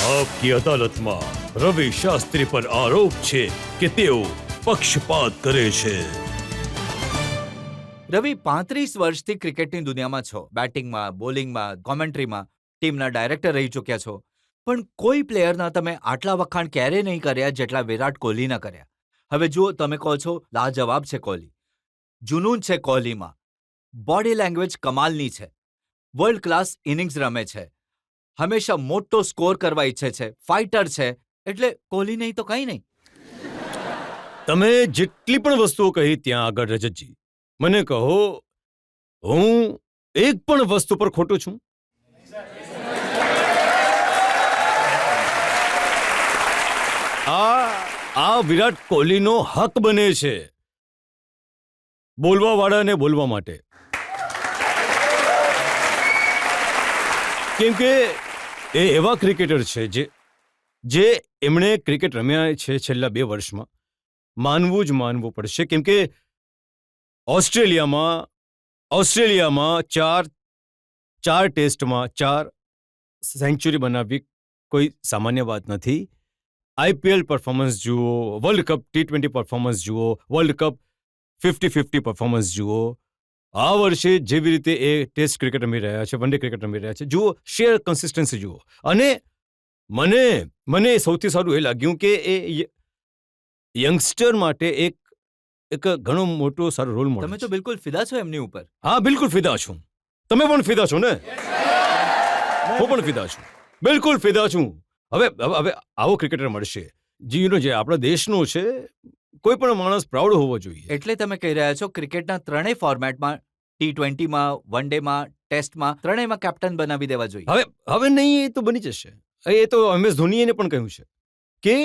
આપકી અદાલતમાં રવિ શાસ્ત્રી પર આરોપ છે કે તેઓ પક્ષપાત કરે છે. રવિ 35 વર્ષથી ક્રિકેટની દુનિયામાં છો. બેટિંગમાં, બોલિંગમાં, કોમેન્ટ્રીમાં ટીમના ડાયરેક્ટર રહી ચૂક્યા છો. પણ કોઈ પ્લેયરના તમે આટલા વખાણ ક્યારેય નહીં કર્યા જેટલા વિરાટ કોહલીના કર્યા. હવે જુઓ, તમે કહો છો લાજવાબ છે કોહલી, જુનૂન છે કોહલીમાં, બોડી લેંગ્વેજ કમાલની છે, વર્લ્ડ ક્લાસ ઇનિંગ્સ રમે છે, હંમેશા મોટો સ્કોર કરવા ઈચ્છે છે, ફાઇટર છે, એટલે કોહલી નહીં તો કંઈ નહીં. તમે જેટલી પણ વસ્તુઓ કહી ત્યાં આગળ રજતજી, મને કહો, હું એક પણ વસ્તુ પર ખોટો છું? આ વિરાટ કોહલીનો હક બને છે બોલવા વાળાને બોલવા માટે, કેમ કે એ એવા ક્રિકેટર છે જે એમણે ક્રિકેટ રમ્યા છે છેલ્લા 2 વર્ષમાં. માનવું જ માનવું પડશે, કેમ કે ઓસ્ટ્રેલિયામાં ચાર ટેસ્ટમાં 4 સેન્ચુરી બનાવવી કોઈ સામાન્ય વાત નથી. આઈપીએલ પરફોર્મન્સ જુઓ, વર્લ્ડ કપ T20 પરફોર્મન્સ જુઓ, વર્લ્ડ કપ 50-50 પરફોર્મન્સ જુઓ. આ વર્ષે જેવી રીતે એ ટેસ્ટ ક્રિકેટ રમી રહ્યા છે, વન ડે ક્રિકેટ રમી રહ્યા છે, જુઓ, શેર કન્સિસ્ટન્સી જુઓ. અને મને સૌથી સારું એ લાગ્યું કે એ યંગસ્ટર માટે એક ઘણો મોટો સારો રોલ મોડલ. તમે તો બિલકુલ ફિદા છો એમની ઉપર. હા, બિલકુલ ફિદા છું. તમે પણ ફિદા છો ને? હું પણ ફિદા છું, બિલકુલ ફિદા છું. હવે આવો ક્રિકેટર મળશે જે આપણા દેશનો છે. કોઈ પણ માણસ પ્રાઉડ હોવો જોઈએ. એટલે તમે કહી રહ્યા છો ક્રિકેટના ત્રણેય ફોર્મેટમાં, T20માં, વન ડેમાં, ટેસ્ટમાં, ત્રણેયમાં કેપ્ટન બનાવી દેવા જોઈએ. હવે નહીં, એ તો બની જશે. એ તો MS ધોનીએ પણ કહ્યું છે કે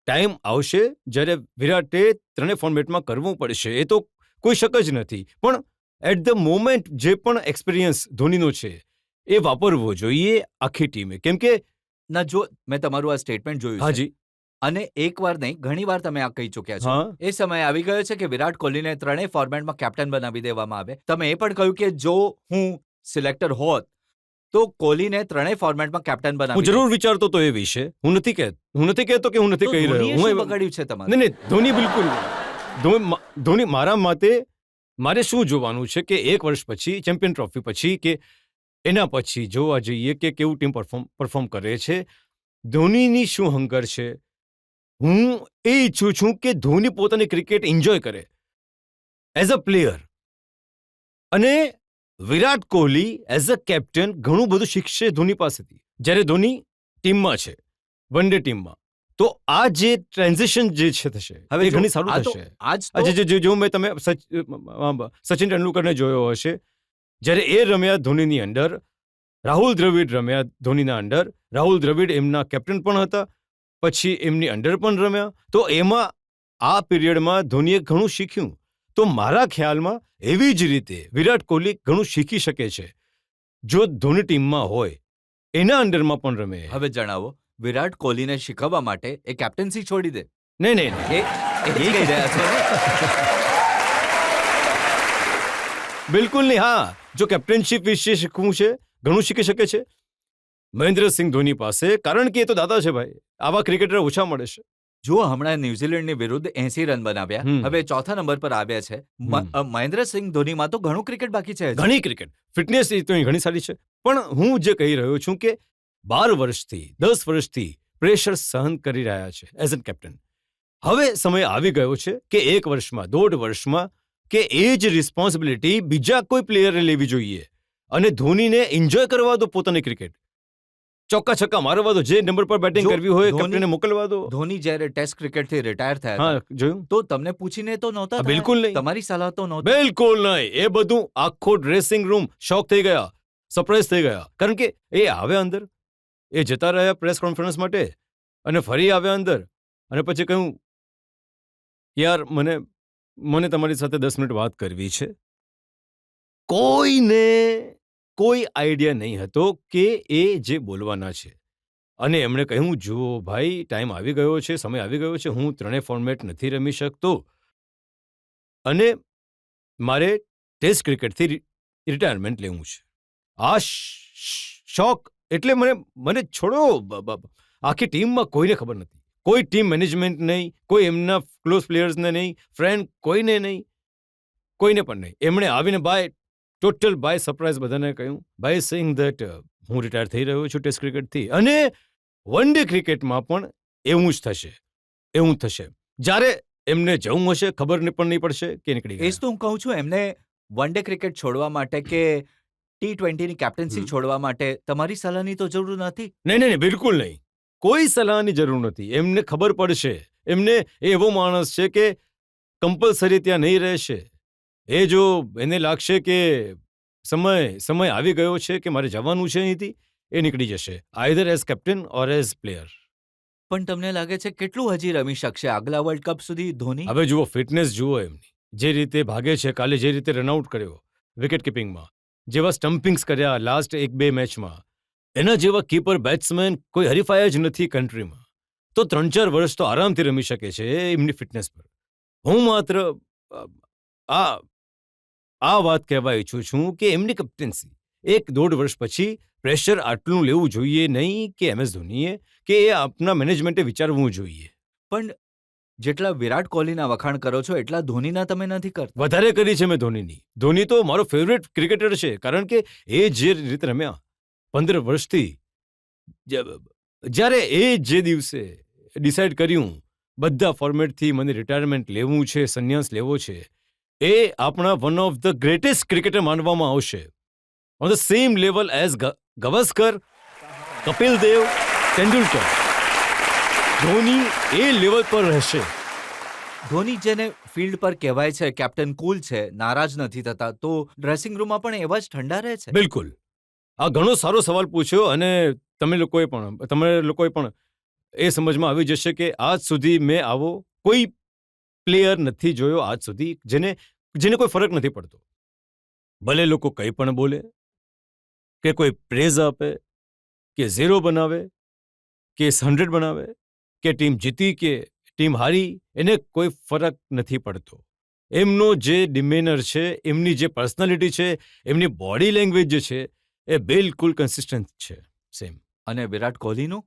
ટાઈમ આવશે જ્યારે વિરાટે ત્રણેય ફોર્મેટમાં કરવું પડશે. એ તો કોઈ શક જ નથી. પણ એટ ધ મોમેન્ટ જે પણ એક્સપિરિયન્સ ધોનીનો છે એ વાપરવો જોઈએ આખી ટીમે. કેમ કે ના, જો મેં તમારું આ સ્ટેટમેન્ટ જોયું છે. હાજી, અને એક વાર નહીં, ઘણી વાર તમે આ કહી ચૂક્યા છો. હા. એ સમય આવી ગયો છે કે વિરાટ કોહલીને ત્રણેય ફોર્મેટમાં કેપ્ટન બનાવી દેવામાં આવે. તમે એ પણ કહ્યું કે જો હું સિલેક્ટર હોત તો કોહલીને ત્રણેય ફોર્મેટમાં કેપ્ટન હું બનાવી જરૂર વિચારતો તો એ વિશે. હું નથી કહેતો કે હું નથી કહી રહ્યો. શું બગાડ્યું છે તમારે? નહીં, ધોની બિલકુલ ધોની મારા મતે મારે શું જોવાનું છે કે 1 વર્ષ પછી, ચેમ્પિયન ટ્રોફી પછી કે એના પછી જોવા જઈએ કે કેવું ટીમ પરફોર્મ કરે છે, ધોનીની શું હંગર છે. હું એ ઈચ્છું છું કે ધોની પોતાની ક્રિકેટ એન્જોય કરે એઝ અ પ્લેયર. અને Virat Kohli as a captain ઘણું બધું શીખશે ધોની પાસેથી જ્યારે ધોની ટીમમાં છે, વન ડે ટીમમાં. તો આ જે ટ્રાન્ઝિશન જે છે થશે, હવે ઘણી સારું થશે. જો તમે સચિન તેંડુલકરને જોયો હશે, જ્યારે એ રમ્યા ધોનીની અંડર, રાહુલ દ્રવિડ રમ્યા ધોનીના અંડર, રાહુલ દ્રવિડ એમના કેપ્ટન પણ હતા, પછી એમની અંડર પણ રમ્યા. તો એમાં આ પીરિયડમાં ધોનીએ ઘણું શીખ્યું. તો મારા ખ્યાલમાં એવી જ રીતે વિરાટ કોહલી ઘણું શીખી શકે છે જો ધોની ટીમમાં હોય, એના અંડરમાં પણ રમે. હવે જણાવો, વિરાટ કોહલીને શીખવવા માટે એ કેપ્ટન્સી છોડી દે? નહીં, એ કહી રહ્યા છો ને? બિલકુલ નહીં. હા, જો કેપ્ટનશીપ વિશે શીખવું છે, ઘણું શીખી શકે છે મહેન્દ્રસિંહ ધોની પાસે, કારણ કે એ તો દાદા છે ભાઈ. આવા ક્રિકેટર ઓછા મળે છે. જુઓ, હમણાં ન્યુઝીલેન્ડની વિરુદ્ધ 80 રન બનાવ્યા, હવે ચોથા નંબર પર આવ્યા છે. મહેન્દ્રસિંહ ધોનીમાં તો ઘણું ક્રિકેટ બાકી છે. ઘણી ક્રિકેટ ફિટનેસ તો ઘણી સારી છે. પણ હું જે કહી રહ્યો છું કે 12 વર્ષથી 10 વર્ષથી પ્રેશર સહન કરી રહ્યા છે એઝ અ કેપ્ટન. હવે સમય આવી ગયો છે કે 1 વર્ષમાં, 1.5 વર્ષમાં કે એ જ રિસ્પોન્સિબિલિટી બીજા કોઈ પ્લેયરે લેવી જોઈએ અને ધોનીને એન્જોય કરવા દો પોતાની ક્રિકેટ. ચોક્કા છક્કા મારવા દો, જે નંબર પર બેટિંગ કરવી હોય કેપ્ટનને મોકલવા દો. ધોની જ્યારે ટેસ્ટ ક્રિકેટથી રિટાયર થયા, હા, જોયું, તો તમને પૂછીને તો નહોતા? બિલકુલ નહીં. તમારી સલાહ તો નહોતી? બિલકુલ નહીં. એ બધું આખો ડ્રેસિંગ રૂમ શોક થઈ ગયા, સરપ્રાઈઝ થઈ ગયા. કારણ કે એ આવ્યા અંદર, એ જતા રહ્યા પ્રેસ કોન્ફરન્સ માટે અને ફરી આવ્યા અંદર અને પછી કહ્યું, યાર મને તમારી સાથે 10 મિનિટ વાત કરવી છે. કોઈને કોઈ આઈડિયા નહીં હતો કે એ જે બોલવાના છે. અને એમણે કહ્યું, જુઓ ભાઈ, ટાઈમ આવી ગયો છે, સમય આવી ગયો છે, હું ત્રણેય ફોર્મેટ નથી રમી શકતો અને મારે ટેસ્ટ ક્રિકેટથી રિટાયરમેન્ટ લેવું છે. આ શોક એટલે મને છોડો આખી ટીમમાં કોઈને ખબર નથી, કોઈ ટીમ મેનેજમેન્ટ નહીં, કોઈ એમના ક્લોઝ પ્લેયર્સને નહીં, ફ્રેન્ડ કોઈને નહીં, કોઈને પણ નહીં. એમણે આવીને ટોટલ બાય સરપ્રાઈઝ બધાને કહ્યું, બાય સેઇંગ ધેટ હું રિટાયર થઈ રહ્યો છું ટેસ્ટ ક્રિકેટથી, અને વન ડે ક્રિકેટમાં પણ એવું જ થશે, એવું જ થશે. જ્યારે એમને જવું હશે ખબર પણ નહીં પડશે કે નીકળી એ જ ગયા. તો હું કહું છું, એમને વન ડે ક્રિકેટ છોડવા માટે કે T20ની કેપ્ટન્સી છોડવા માટે તમારી સલાહની તો જરૂર નથી. નહીં, બિલકુલ નહીં. કોઈ સલાહની જરૂર નથી. એમને ખબર પડશે. એમને એ એવો માણસ છે કે કમ્પલસરી ત્યાં નહીં રહેશે. એ જો એને લાગશે કે સમય આવી ગયો છે કે મારે જવાનું છે અહીંથી, એ નીકળી જશે, આઈધર એઝ કેપ્ટન ઓર એઝ પ્લેયર. પણ તમને લાગે છે કેટલું હજી રમી શકશે આગલા વર્લ્ડ કપ સુધી ધોની? હવે જુઓ, ફિટનેસ જુઓ એમની, જે રીતે ભાગે છે, કાલે જે રીતે રનઆઉટ કર્યો વિકેટ કીપિંગમાં, જેવા સ્ટમ્પિંગ્સ કર્યા લાસ્ટ 1-2 મેચમાં, એના જેવા કીપર બેટ્સમેન કોઈ હરીફાય જ નથી કન્ટ્રીમાં. તો 3-4 વર્ષ તો આરામથી રમી શકે છે એમની ફિટનેસ પર. હું માત્ર આ વાત કહેવા ઈચ્છું છું કે એમની કેપ્ટન્સી 1-1.5 વર્ષ પછી પ્રેશર આટલું લેવું જોઈએ નહીં કે MS ધોનીએ, કે એ આપના મેનેજમેન્ટે વિચારવું જોઈએ. પણ જેટલા વિરાટ કોહલીના વખાણ કરો છો એટલા ધોનીના તમે નથી કરતા. વધારે કરી છે મેં ધોનીની. ધોની તો મારો ફેવરેટ ક્રિકેટર છે, કારણ કે એ જે રીતે રમ્યા 15 વર્ષથી, જ્યારે એ જે દિવસે ડિસાઇડ કર્યું બધા ફોર્મેટથી મને રિટાયરમેન્ટ લેવું છે, સંન્યાસ લેવો છે, એ આપણા one of the greatest cricketer માનવામાં આવશે, on the same level as Gavaskar, Kapil Dev, Tendulkar. Dhoni એ લેવલ પર રહેશે. ધોની જેને ફિલ્ડ પર કહેવાય છે કેપ્ટન કુલ છે, નારાજ નથી થતા, તો ડ્રેસિંગ રૂમમાં પણ એવા જ ઠંડા રહે છે? બિલકુલ. આ ઘણો સારો સવાલ પૂછ્યો, અને તમે લોકોએ પણ એ સમજમાં આવી જશે કે આજ સુધી મેં આવો કોઈ પ્લેયર નથી જોયો આજ સુધી જેને કોઈ ફરક નથી પડતો. ભલે લોકો કંઈ પણ બોલે, કે કોઈ પ્રેઝ આપે, કે 0 બનાવે, કે 100 બનાવે, કે ટીમ જીતી કે ટીમ હારી, એને કોઈ ફરક નથી પડતો. એમનો જે ડિમેનર છે, એમની જે પર્સનાલિટી છે, એમની બોડી લેંગ્વેજ જે છે, એ બિલકુલ કન્સિસ્ટન્ટ છે, સેમ. અને વિરાટ કોહલીનું?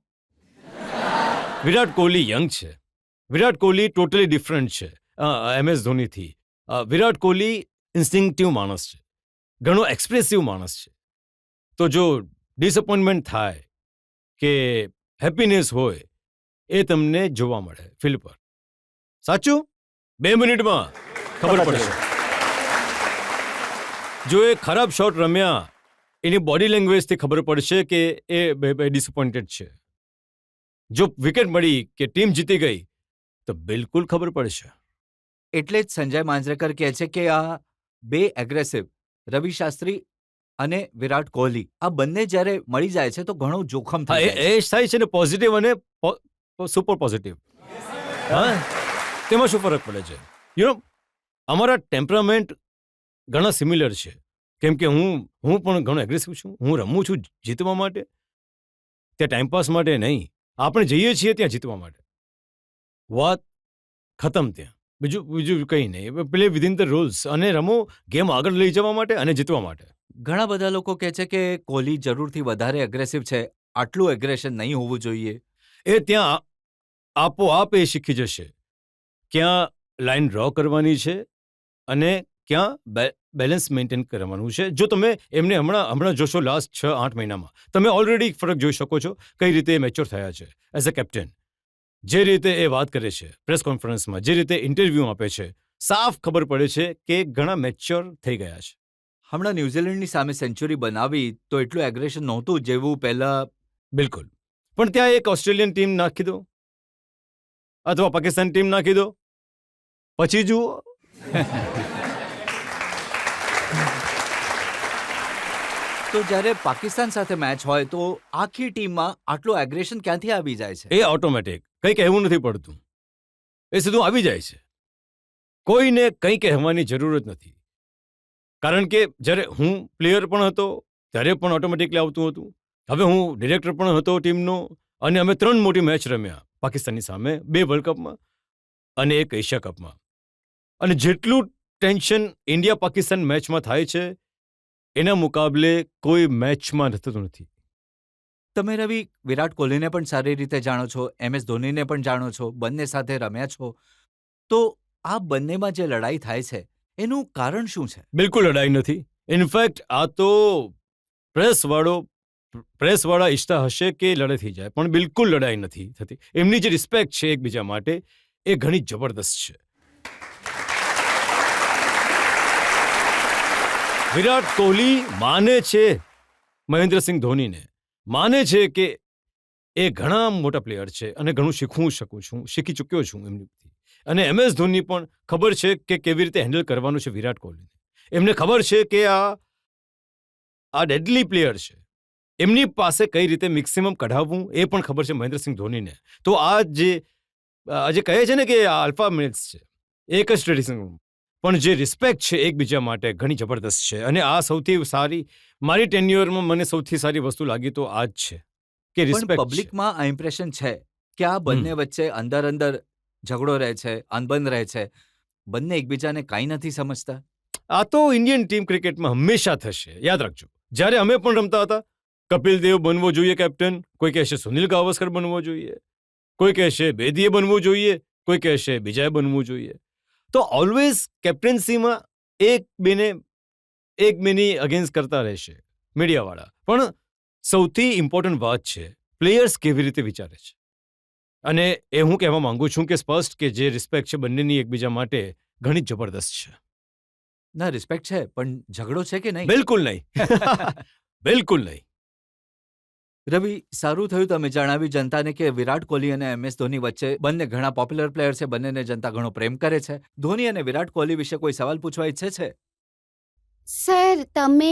વિરાટ કોહલી યંગ છે. વિરાટ કોહલી ટોટલી ડિફરન્ટ છે MS ધોનીથી. વિરાટ કોહલી ઇન્સ્ટિંક્ટિવ માણસ છે, ઘણો એક્સપ્રેસિવ માણસ છે. તો જો ડિસઅપોઇન્ટમેન્ટ થાય કે હેપીનેસ હોય, એ તમને જોવા મળે ફિલ્ડ પર. સાચું? 2 મિનિટમાં ખબર પડશે. જો એ ખરાબ શોટ રમ્યા, એની બોડી લેંગ્વેજથી ખબર પડશે કે એ ડિસઅપોઇન્ટેડ છે. જો વિકેટ મળી કે ટીમ જીતી ગઈ, તો બિલકુલ ખબર પડશે. એટલે જ સંજય માંજરેકર કહે છે કે આ બે એગ્રેસિવ રવિ શાસ્ત્રી અને વિરાટ કોહલી, આ બંને જ્યારે મળી જાય છે તો ઘણું જોખમ હા, થઈ જાય છે. એ થાય છે ને પોઝિટિવ અને સુપર પોઝિટિવ. હા, તેમાં શું ફરક પડે છે? અમારા ટેમ્પરામેન્ટ ઘણા સિમિલર છે, કેમ કે હું પણ ઘણો એગ્રેસિવ છું. હું રમું છું જીતવા માટે, ત્યાં ટાઈમપાસ માટે નહીં. આપણે જઈએ છીએ ત્યાં જીતવા માટે. વાત ખતમ ત્યાં. બીજું કંઈ નહીં. પ્લે વિધિન ધ રૂલ્સ, અને રમો ગેમ આગળ લઈ જવા માટે અને જીતવા માટે. ઘણા બધા લોકો કહે છે કે કોહલી જરૂરથી વધારે એગ્રેસિવ છે, આટલું એગ્રેશન નહીં હોવું જોઈએ. એ ત્યાં આપોઆપ એ શીખી જશે ક્યાં લાઈન ડ્રો કરવાની છે અને ક્યાં બેલેન્સ મેન્ટેન કરવાનું છે. જો તમે એમને હમણાં જોશો લાસ્ટ 6-8 મહિનામાં, તમે ઓલરેડી ફરક જોઈ શકો છો કઈ રીતે મેચ્યોર થયા છે એઝ અ કેપ્ટન. જે રીતે એ વાત કરે છે પ્રેસ કોન્ફરન્સમાં, જે રીતે ઇન્ટરવ્યૂ આપે છે, સાફ ખબર પડે છે કે ઘણા મેચ્યોર થઈ ગયા છે. હમણાં ન્યૂઝીલેન્ડની સામે સેન્ચુરી બનાવી તો એટલું એગ્રેશન નહોતું જેવું પહેલા. બિલકુલ. પણ ત્યાં એક ઓસ્ટ્રેલિયન ટીમ નાખી દો, અથવા પાકિસ્તાન ટીમ નાખી દો, પછી જુઓ. તો જ્યારે પાકિસ્તાન સાથે મેચ હોય તો આખી ટીમમાં આટલું એગ્રેશન ક્યાંથી આવી જાય છે? એ ઓટોમેટિક, કંઈ કહેવું નથી પડતું, એ સીધું આવી જાય છે. કોઈને કંઈ કહેવાની જરૂર જ નથી, કારણ કે જ્યારે હું પ્લેયર પણ હતો ત્યારે પણ ઓટોમેટિકલી આવતું હતું. હવે હું ડિરેક્ટર પણ હતો ટીમનો, અને અમે 3 મોટી મેચ રમ્યા પાકિસ્તાનની સામે, 2 વર્લ્ડ કપમાં અને 1 એશિયા કપમાં. અને જેટલું ટેન્શન ઇન્ડિયા પાકિસ્તાન મેચમાં થાય છે, એના મુકાબલે કોઈ મેચમાં થતું નથી. તમે રવિ વિરાટ કોહલીને પણ સારી રીતે જાણો છો, MS ધોનીને પણ જાણો છો, બંને સાથે રમ્યા છો. તો આ બંનેમાં જે લડાઈ થાય છે, એનું કારણ શું છે? બિલકુલ લડાઈ નથી. ઇનફેક્ટ આ તો પ્રેસવાળા ઈચ્છતા હશે કે લડાઈ થઈ જાય, પણ બિલકુલ લડાઈ નથી થતી. એમની જે રિસ્પેક્ટ છે એકબીજા માટે એ ઘણી જબરદસ્ત છે. વિરાટ કોહલી માને છે મહેન્દ્રસિંહ ધોનીને, માને છે કે એ ઘણા મોટા પ્લેયર છે અને ઘણું શીખી ચૂક્યો છું એમની. અને MS ધોની પણ ખબર છે કે કેવી રીતે હેન્ડલ કરવાનું છે વિરાટ કોહલીને. એમને ખબર છે કે આ ડેડલી પ્લેયર છે, એમની પાસે કઈ રીતે મેક્સિમમ કઢાવવું એ પણ ખબર છે મહેન્દ્રસિંહ ધોનીને. તો આ જે કહે છે ને કે આ આલ્ફા મેલ્સ છે, એક જ ટ્રેડિશન, પણ જે રિસ્પેક્ટ છે એકબીજા માટે ઘણી જબરદસ્ત છે. અને આ સૌથી સારી, મારી ટેન્યુઅરમાં મને સૌથી સારી વસ્તુ લાગી તો આ જ છે કે પણ રિસ્પેક્ટ છે. પબ્લિકમાં આ ઇમ્પ્રેશન છે કે આ બંને વચ્ચે અંદર ઝઘડો રહે છે, અનબન રહે છે, બંને એકબીજાને કાંઈ નથી સમજતા. આ તો ઇન્ડિયન ટીમ ક્રિકેટમાં હંમેશા થશે. યાદ રાખજો, જ્યારે અમે પણ રમતા હતા, કપિલ દેવ બનવો જોઈએ કેપ્ટન, કોઈ કહેશે સુનિલ ગાવસ્કર બનવો જોઈએ, કોઈ કહેશે બેદીએ બનવું જોઈએ, કોઈ કહેશે બીજાએ બનવું જોઈએ. તો ઓલવેઝ કેપ્ટન્સીમાં એક બેની અગેન્સ્ટ કરતા રહેશે મીડિયાવાળા. પણ સૌથી ઇમ્પોર્ટન્ટ વાત છે પ્લેયર્સ કેવી રીતે વિચારે છે. અને એ હું કહેવા માંગુ છું કે સ્પષ્ટ કે જે રિસ્પેક્ટ છે બંનેની એકબીજા માટે ઘણી જબરદસ્ત છે. ના, રિસ્પેક્ટ છે, પણ ઝઘડો છે કે નહીં? બિલકુલ નહીં. બિલકુલ નહીં. રવિ, સારું થયું તમે જણાવ્યું જનતાને કે વિરાટ કોહલી અને MS ધોની વચ્ચે બંને ઘણા પોપ્યુલર પ્લેયર છે, બંનેને જનતા ઘણો પ્રેમ કરે છે. ધોની અને વિરાટ કોહલી વિશે કોઈ સવાલ પૂછવા ઈચ્છે છે? સર, તમે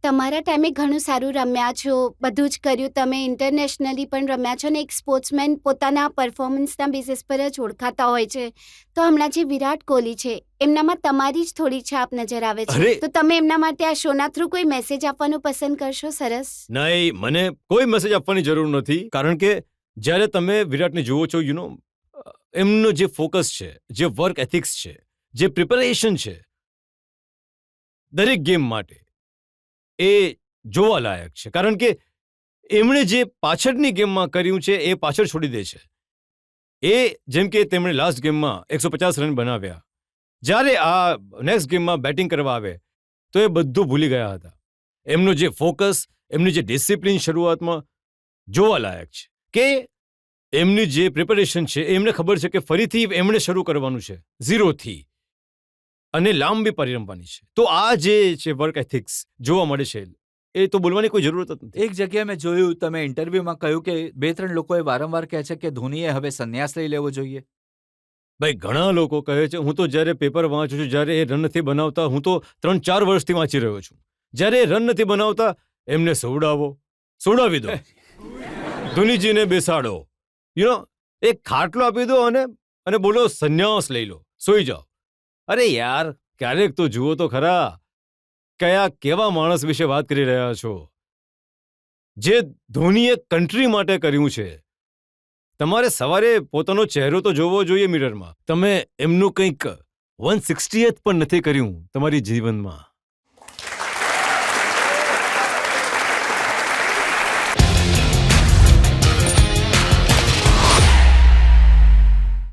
તમારા ટાઈમે ઘણું સારું રમ્યા છો, બધું જ કર્યું. તમે ઇન્ટરનેશનલી પણ રમ્યા છો અને એક સ્પોર્ટ્સમેન પોતાના પરફોર્મન્સના બેસિસ પર જ ઓળખાતા હોય છે. તો હમણાં જે વિરાટ કોહલી છે એમનામાં તમારી જ થોડી છાપ નજર આવે છે. અરે! તો તમે એમના માટે આ શોના થ્રુ કોઈ મેસેજ આપવાનું પસંદ કરશો? સરસ. નહીં, મને કોઈ મેસેજ આપવાની જરૂર નથી, કારણ કે જ્યારે તમે વિરાટને જુઓ છો, એમનો જે ફોકસ છે, જે વર્ક એથિક્સ છે, જે પ્રિપેરેશન છે દરેક ગેમ માટે, એ જોવાલાયક છે. કારણ કે એમણે જે પાછળની ગેમમાં કર્યું છે એ પાછળ છોડી દે છે. જેમ કે તેમણે લાસ્ટ ગેમમાં 150 રન બનાવ્યા, જ્યારે આ નેક્સ્ટ ગેમમાં બેટિંગ કરવા આવે તો એ બધું ભૂલી ગયા હતા. એમનો જે ફોકસ, એમની જે ડિસિપ્લિન શરૂઆતમાં જોવાલાયક છે, કે એમની જે પ્રિપેરેશન છે એમને ખબર છે કે ફરીથી એમણે શરૂ કરવાનું છે ઝીરોથી અને લાંબી પારી રમવાની છે. તો આ જે છે વર્ક એથિક્સ જોવા મળે છે, એ તો બોલવાની કોઈ જરૂરત જ નથી. એક જગ્યાએ મેં જોયું, તમે ઇન્ટરવ્યુમાં કહ્યું કે 2-3 લોકોએ વારંવાર કહે છે કે ધોનીએ હવે સંન્યાસ લઈ લેવો જોઈએ. ભાઈ, ઘણા લોકો કહે છે. હું તો જ્યારે પેપર વાંચું છું, જ્યારે એ રન નથી બનાવતા, હું તો 3-4 વર્ષથી વાંચી રહ્યો છું, જ્યારે એ રન નથી બનાવતા એમને સોડાવી દો, ધોનીજીને બેસાડો, એક ખાટલો આપી દો અને બોલો સંન્યાસ લઈ લો, સૂઈ જાઓ. અરે યાર, ક્યારેક તો જુઓ તો ખરા, કેવા માણસ વિશે વાત કરી રહ્યા છો. જે ધોનીએ કન્ટ્રી માટે કર્યું છે. તમારે સવારે પોતાનો ચહેરો તો જોવો જોઈએ મિરરમાં. તમે એમનું કંઈક 160th પણ નથી કર્યું તમારી જીવનમાં.